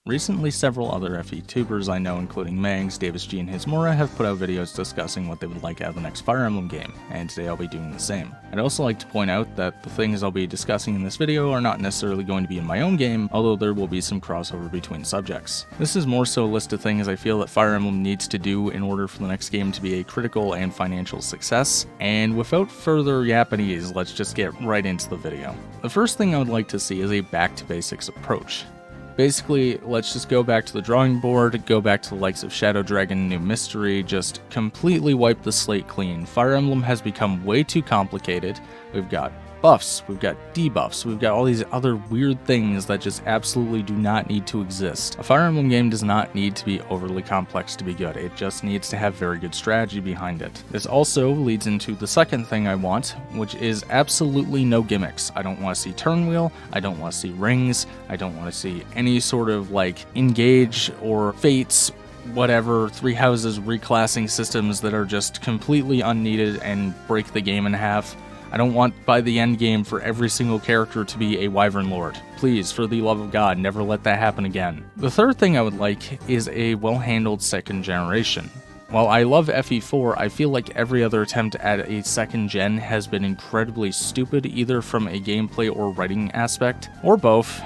Recently, several other FE tubers I know, including Mangs, Davis G, and Hizmura, have put out videos discussing what they would like out of the next Fire Emblem game, and today I'll be doing the same. I'd also like to point out that the things I'll be discussing in this video are not necessarily going to be in my own game, although there will be some crossover between subjects. This is more so a list of things I feel that Fire Emblem needs to do in order for the next game to be a critical and financial success, and without further yappanies, let's just get right into the video. The first thing I would like to see is a back-to-basics approach. Basically, let's just go back to the drawing board, go back to the likes of Shadow Dragon, New Mystery, just completely wipe the slate clean. Fire Emblem has become way too complicated. We've got buffs, we've got debuffs, we've got all these other weird things that just absolutely do not need to exist. A Fire Emblem game does not need to be overly complex to be good, it just needs to have very good strategy behind it. This also leads into the second thing I want, which is absolutely no gimmicks. I don't want to see turn wheel, I don't want to see rings, I don't want to see any sort of like engage or fates, whatever, three houses reclassing systems that are just completely unneeded and break the game in half. I don't want by the end game for every single character to be a Wyvern Lord. Please, for the love of God, never let that happen again. The third thing I would like is a well-handled second generation. While I love FE4, I feel like every other attempt at a second gen has been incredibly stupid, either from a gameplay or writing aspect, or both.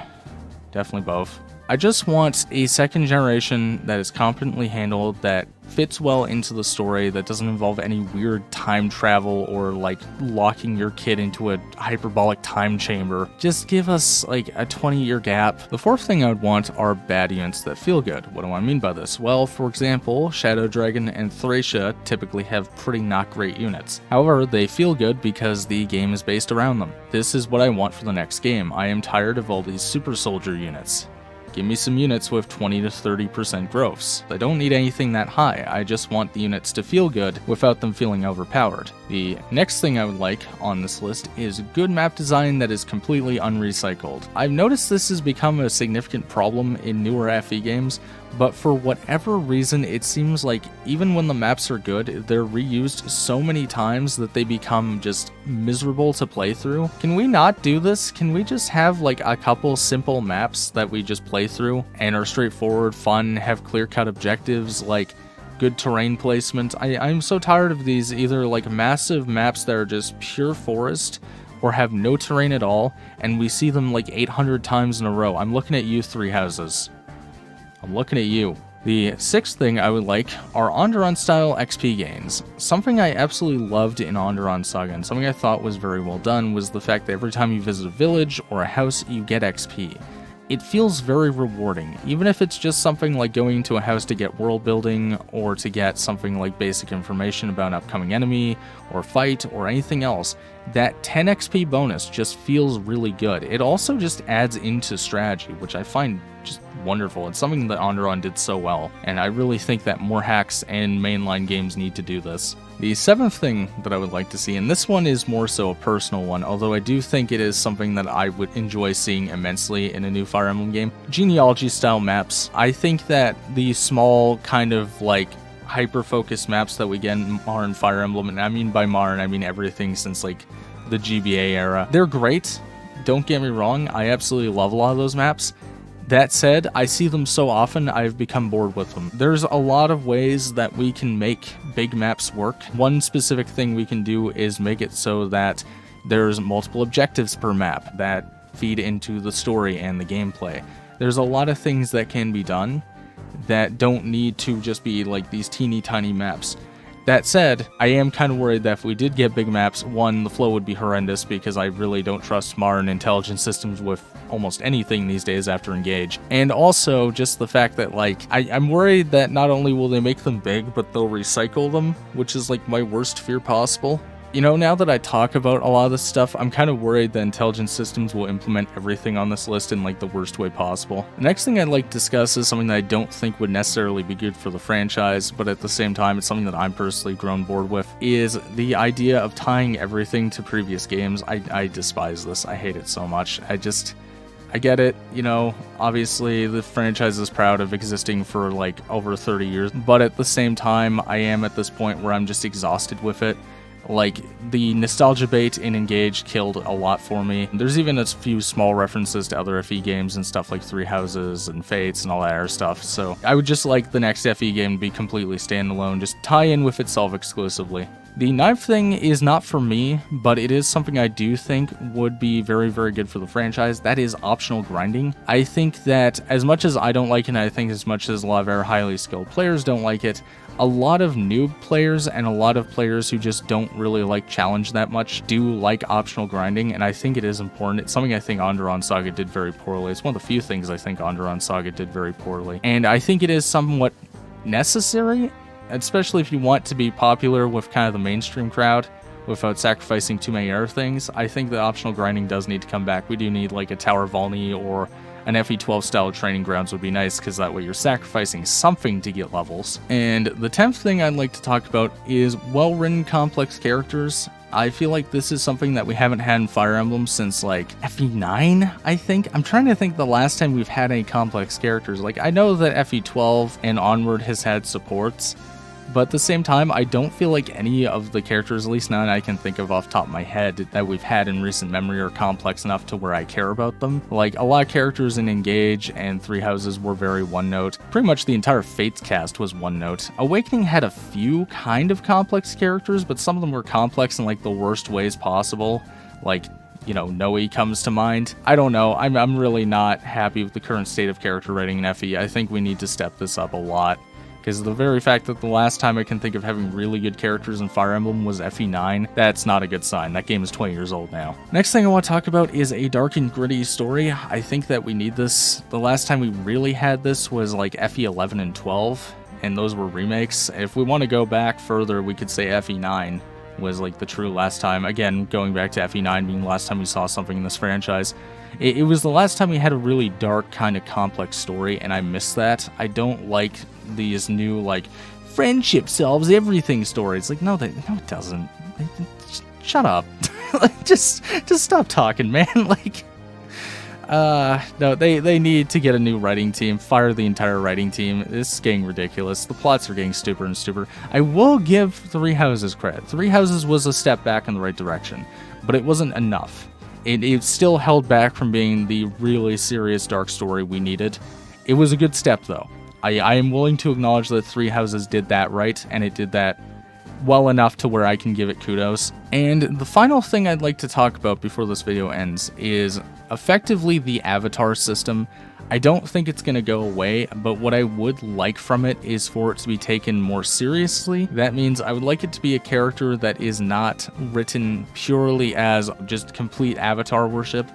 Definitely both. I just want a second generation that is competently handled, that fits well into the story, that doesn't involve any weird time travel or like locking your kid into a hyperbolic time chamber. Just give us like a 20-year gap. The fourth thing I would want are bad units that feel good. What do I mean by this? Well, for example, Shadow Dragon and Thracia typically have pretty not great units. However, they feel good because the game is based around them. This is what I want for the next game. I am tired of all these super soldier units. Give me some units with 20 to 30% growths. I don't need anything that high, I just want the units to feel good without them feeling overpowered. The next thing I would like on this list is good map design that is completely unrecycled. I've noticed this has become a significant problem in newer FE games, but for whatever reason it seems like even when the maps are good, they're reused so many times that they become just miserable to play through. Can we not do this? Can we just have like a couple simple maps that we just play through and are straightforward, fun, have clear-cut objectives, like good terrain placement? I'm so tired of these either like massive maps that are just pure forest or have no terrain at all, and we see them like 800 times in a row. I'm looking at you, three houses. I'm looking at you. The sixth thing I would like are Onderon style XP gains. Something I absolutely loved in Onderon Saga, and something I thought was very well done, was the fact that every time you visit a village or a house, you get XP. It feels very rewarding, even if it's just something like going to a house to get world building, or to get something like basic information about an upcoming enemy, or fight, or anything else. That 10 XP bonus just feels really good. It also just adds into strategy, which I find just wonderful. It's something that Onderon did so well, and I really think that more hacks and mainline games need to do this. The seventh thing that I would like to see, and this one is more so a personal one, although I do think it is something that I would enjoy seeing immensely in a new Fire Emblem game, genealogy style maps. I think that the small kind of like hyper-focused maps that we get in Marn Fire Emblem, and I mean by Marn, I mean everything since like the GBA era, they're great. Don't get me wrong, I absolutely love a lot of those maps. That said, I see them so often, I've become bored with them. There's a lot of ways that we can make big maps work. One specific thing we can do is make it so that there's multiple objectives per map that feed into the story and the gameplay. There's a lot of things that can be done that don't need to just be like these teeny tiny maps. That said, I am kind of worried that if we did get big maps, one, the flow would be horrendous because I really don't trust modern intelligence systems with almost anything these days after Engage. And also just the fact that like, I'm worried that not only will they make them big, but they'll recycle them, which is like my worst fear possible. You know, now that I talk about a lot of this stuff, I'm kind of worried that intelligence systems will implement everything on this list in like the worst way possible. The next thing I'd like to discuss is something that I don't think would necessarily be good for the franchise, but at the same time it's something that I'm personally grown bored with, is the idea of tying everything to previous games. I despise this. I hate it so much. I get it, you know, obviously the franchise is proud of existing for like over 30 years, but at the same time I am at this point where I'm just exhausted with it. Like, the nostalgia bait in Engage killed a lot for me. There's even a few small references to other FE games and stuff like Three Houses and Fates and all that other stuff, so I would just like the next FE game to be completely standalone, just tie in with itself exclusively. The knife thing is not for me, but it is something I do think would be very, very good for the franchise. That is optional grinding. I think that as much as I don't like it, and I think as much as a lot of our highly skilled players don't like it, a lot of noob players and a lot of players who just don't really like challenge that much do like optional grinding, and I think it is important. It's something I think Onderon Saga did very poorly. It's one of the few things I think Onderon Saga did very poorly, and I think it is somewhat necessary, especially if you want to be popular with kind of the mainstream crowd without sacrificing too many other things. I think the optional grinding does need to come back. We do need like a Tower Volney or an FE12 style training grounds would be nice, because that way you're sacrificing something to get levels. And the 10th thing I'd like to talk about is well-written complex characters. I feel like this is something that we haven't had in Fire Emblem since like FE9, I think. I'm trying to think the last time we've had any complex characters. Like, I know that FE12 and onward has had supports, but at the same time, I don't feel like any of the characters, at least none I can think of off the top of my head, that we've had in recent memory are complex enough to where I care about them. Like, a lot of characters in Engage and Three Houses were very one-note. Pretty much the entire Fates cast was one-note. Awakening had a few kind of complex characters, but some of them were complex in like the worst ways possible. Like, you know, Noe comes to mind. I don't know. I'm really not happy with the current state of character writing in FE. I think we need to step this up a lot, because the very fact that the last time I can think of having really good characters in Fire Emblem was FE9, that's not a good sign. That game is 20 years old now. Next thing I want to talk about is a dark and gritty story. I think that we need this. The last time we really had this was like FE11 and 12, and those were remakes. If we want to go back further, we could say FE9 was like the true last time. Again, going back to FE9 being the last time we saw something in this franchise. It was the last time we had a really dark, kind of complex story, and I miss that. I don't like these new, like, friendship solves everything stories. Like, no, it doesn't. Shut up. Like, just stop talking, man. Like, no, they need to get a new writing team, fire the entire writing team. This is getting ridiculous. The plots are getting stupider and stupider. I will give Three Houses credit. Three Houses was a step back in the right direction, but it wasn't enough. It still held back from being the really serious dark story we needed. It was a good step, though. I am willing to acknowledge that Three Houses did that right, and it did that well enough to where I can give it kudos. And the final thing I'd like to talk about before this video ends is effectively the avatar system. I don't think it's going to go away, but what I would like from it is for it to be taken more seriously. That means I would like it to be a character that is not written purely as just complete avatar worship.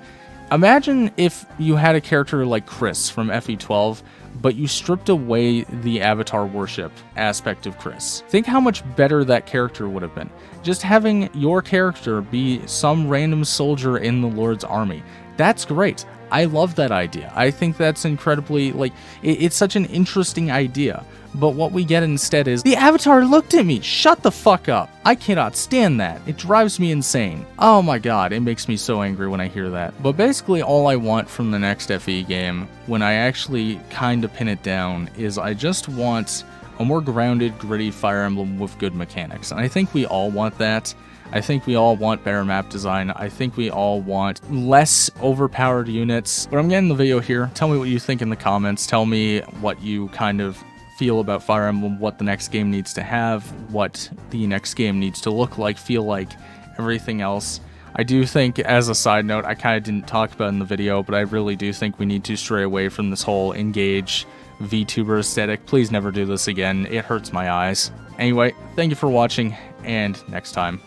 Imagine if you had a character like Chris from FE12, but you stripped away the avatar worship aspect of Chris. Think how much better that character would have been. Just having your character be some random soldier in the Lord's army. That's great. I love that idea. I think that's incredibly, like, it's such an interesting idea. But what we get instead is, the avatar looked at me! Shut the fuck up! I cannot stand that. It drives me insane. Oh my god, it makes me so angry when I hear that. But basically all I want from the next FE game, when I actually kind of pin it down, is I just want a more grounded, gritty Fire Emblem with good mechanics. And I think we all want that. I think we all want better map design. I think we all want less overpowered units. But I'm getting the video here. Tell me what you think in the comments. Tell me what you kind of feel about Fire Emblem, what the next game needs to have, what the next game needs to look like, feel like, everything else. I do think, as a side note, I kind of didn't talk about it in the video, but I really do think we need to stray away from this whole Engage VTuber aesthetic. Please never do this again. It hurts my eyes. Anyway, thank you for watching, and next time.